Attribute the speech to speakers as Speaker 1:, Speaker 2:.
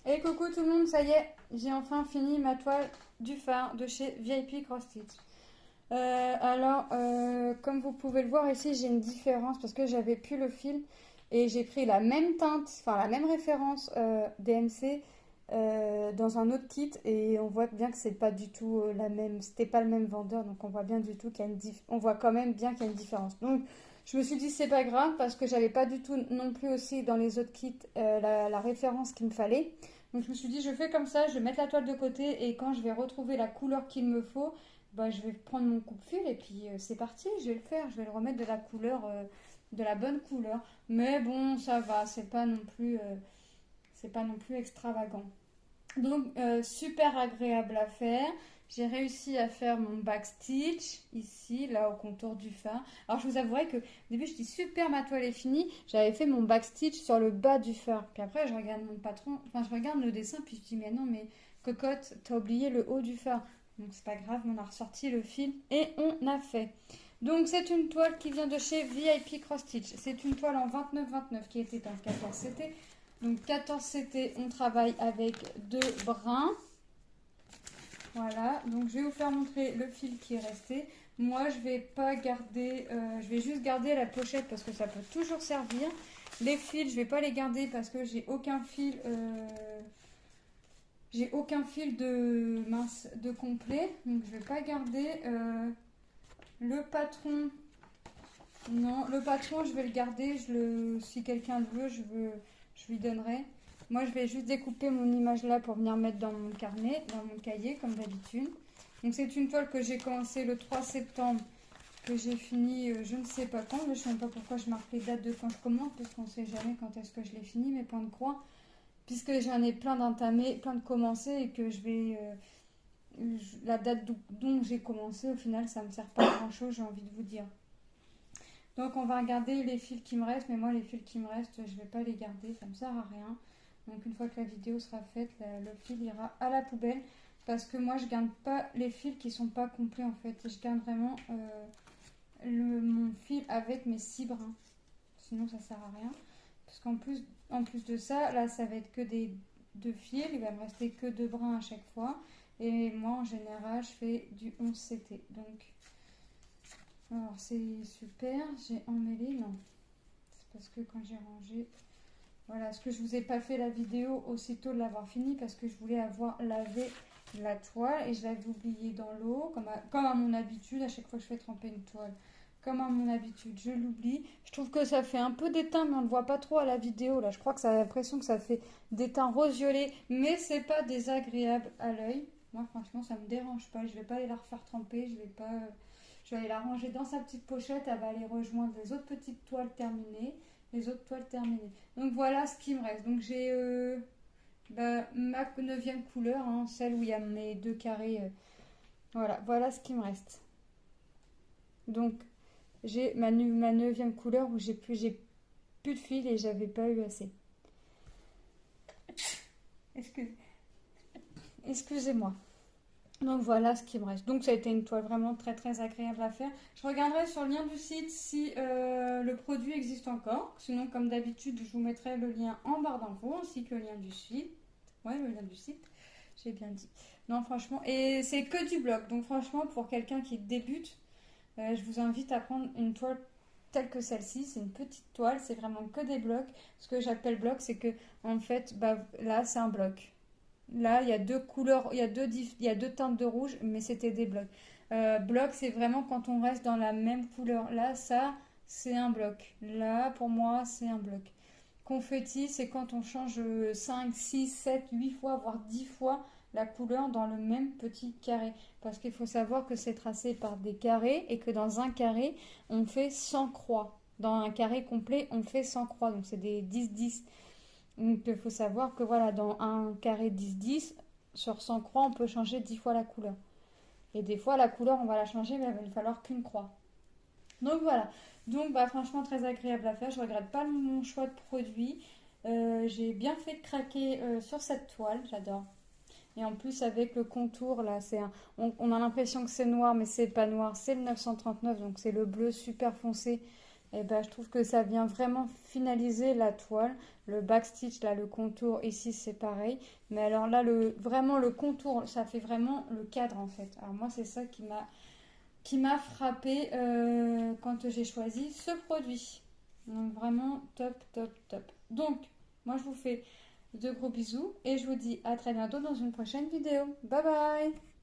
Speaker 1: Et coucou tout le monde, ça y est, j'ai enfin fini ma toile du phare de chez VIP Cross Stitch. Comme vous pouvez le voir ici, j'ai une différence parce que j'avais plus le fil et j'ai pris la même teinte, enfin la même référence DMC dans un autre kit et on voit bien que c'est pas du tout la même, c'était pas le même vendeur, donc on voit bien du tout qu'il y a on voit quand même bien qu'il y a une différence. Donc je me suis dit c'est pas grave parce que j'avais pas du tout non plus aussi dans les autres kits la référence qu'il me fallait. Donc je me suis dit je fais comme ça, je vais mettre la toile de côté et quand je vais retrouver la couleur qu'il me faut, bah, je vais prendre mon coupe-fil et puis c'est parti, je vais le faire, je vais le remettre de la couleur, de la bonne couleur. Mais bon, ça va, c'est pas non plus extravagant. Donc super agréable à faire. J'ai réussi à faire mon backstitch ici, là au contour du phare. Alors je vous avouerai que au début je dis super, ma toile est finie. J'avais fait mon backstitch sur le bas du phare. Puis après je regarde mon patron, enfin je regarde le dessin puis je dis mais non mais cocotte, t'as oublié le haut du phare. Donc c'est pas grave, on a ressorti le fil et on a fait. Donc c'est une toile qui vient de chez VIP Cross Stitch. C'est une toile en 29-29 qui était en 14 CT. Donc 14 CT, on travaille avec deux brins. Voilà, donc je vais vous faire montrer le fil qui est resté. Moi, je vais pas garder, je vais juste garder la pochette parce que ça peut toujours servir. Les fils, je vais pas les garder parce que j'ai aucun fil de mince de complet, donc je vais pas garder. Le patron, non, le patron, je vais le garder. Si quelqu'un le veut, je lui donnerai. Moi, je vais juste découper mon image là pour venir mettre dans mon carnet, dans mon cahier, comme d'habitude. Donc, c'est une toile que j'ai commencé le 3 septembre, que j'ai fini je ne sais pas quand. Je ne sais même pas pourquoi je marque les dates de quand je commence, parce qu'on ne sait jamais quand est-ce que je l'ai fini, mes points de croix. Puisque j'en ai plein d'entamés, plein de commencés, et que je vais. La date dont j'ai commencé, au final, ça ne me sert pas à grand chose, j'ai envie de vous dire. Donc on va regarder les fils qui me restent, mais moi les fils qui me restent, je ne vais pas les garder, ça ne me sert à rien. Donc une fois que la vidéo sera faite, le fil ira à la poubelle. Parce que moi je ne garde pas les fils qui ne sont pas complets en fait. Je garde vraiment mon fil avec mes 6 brins. Sinon ça ne sert à rien. Parce en plus de ça, là ça va être que deux fils, il va me rester que 2 brins à chaque fois. Et moi en général je fais du 11 CT. Donc alors c'est super, j'ai emmêlé, non, c'est parce que quand j'ai rangé, voilà, ce que je vous ai pas fait la vidéo aussitôt de l'avoir fini parce que je voulais avoir lavé la toile et je l'avais oublié dans l'eau, comme à mon habitude, à chaque fois que je fais tremper une toile, comme à mon habitude, je l'oublie. Je trouve que ça fait un peu d'étain, mais on ne voit pas trop à la vidéo, là, je crois que ça a l'impression que ça fait d'étain rose-violet, mais c'est pas désagréable à l'œil. Moi franchement ça me dérange pas, je vais pas aller la refaire tremper, je vais aller la ranger dans sa petite pochette, elle va aller rejoindre les autres petites toiles terminées. Les autres toiles terminées. Donc voilà ce qui me reste. Donc j'ai ma neuvième couleur, hein, celle où il y a mes deux carrés. Voilà ce qui me reste. Donc j'ai ma neuvième couleur où j'ai plus de fil et j'avais pas eu assez. Excusez-moi. Donc voilà ce qui me reste. Donc ça a été une toile vraiment très très agréable à faire. Je regarderai sur le lien du site si le produit existe encore. Sinon comme d'habitude je vous mettrai le lien en barre d'infos ainsi que le lien du site. Ouais, le lien du site, j'ai bien dit. Non franchement, et c'est que du bloc. Donc franchement pour quelqu'un qui débute, je vous invite à prendre une toile telle que celle-ci. C'est une petite toile, c'est vraiment que des blocs. Ce que j'appelle bloc, c'est que en fait, là c'est un bloc. Là, il y a deux couleurs, il y a deux teintes de rouge, mais c'était des blocs. Bloc, c'est vraiment quand on reste dans la même couleur. Là, ça, c'est un bloc. Là, pour moi, c'est un bloc. Confetti, c'est quand on change 5, 6, 7, 8 fois, voire 10 fois la couleur dans le même petit carré. Parce qu'il faut savoir que c'est tracé par des carrés et que dans un carré, on fait 100 croix. Dans un carré complet, on fait 100 croix. Donc, c'est des 10-10. Donc il faut savoir que voilà, dans un carré 10-10, sur 100 croix, on peut changer 10 fois la couleur. Et des fois, la couleur, on va la changer, mais il va lui falloir qu'une croix. Donc voilà. Donc franchement, très agréable à faire. Je ne regrette pas mon choix de produit. J'ai bien fait de craquer sur cette toile, j'adore. Et en plus, avec le contour, là, on a l'impression que c'est noir, mais c'est pas noir. C'est le 939, donc c'est le bleu super foncé. Et ben, je trouve que ça vient vraiment finaliser la toile. Le backstitch, là, le contour, ici, c'est pareil. Mais alors là, vraiment, le contour, ça fait vraiment le cadre, en fait. Alors moi, c'est ça qui m'a frappé quand j'ai choisi ce produit. Donc vraiment top, top, top. Donc, moi je vous fais de gros bisous et je vous dis à très bientôt dans une prochaine vidéo. Bye bye!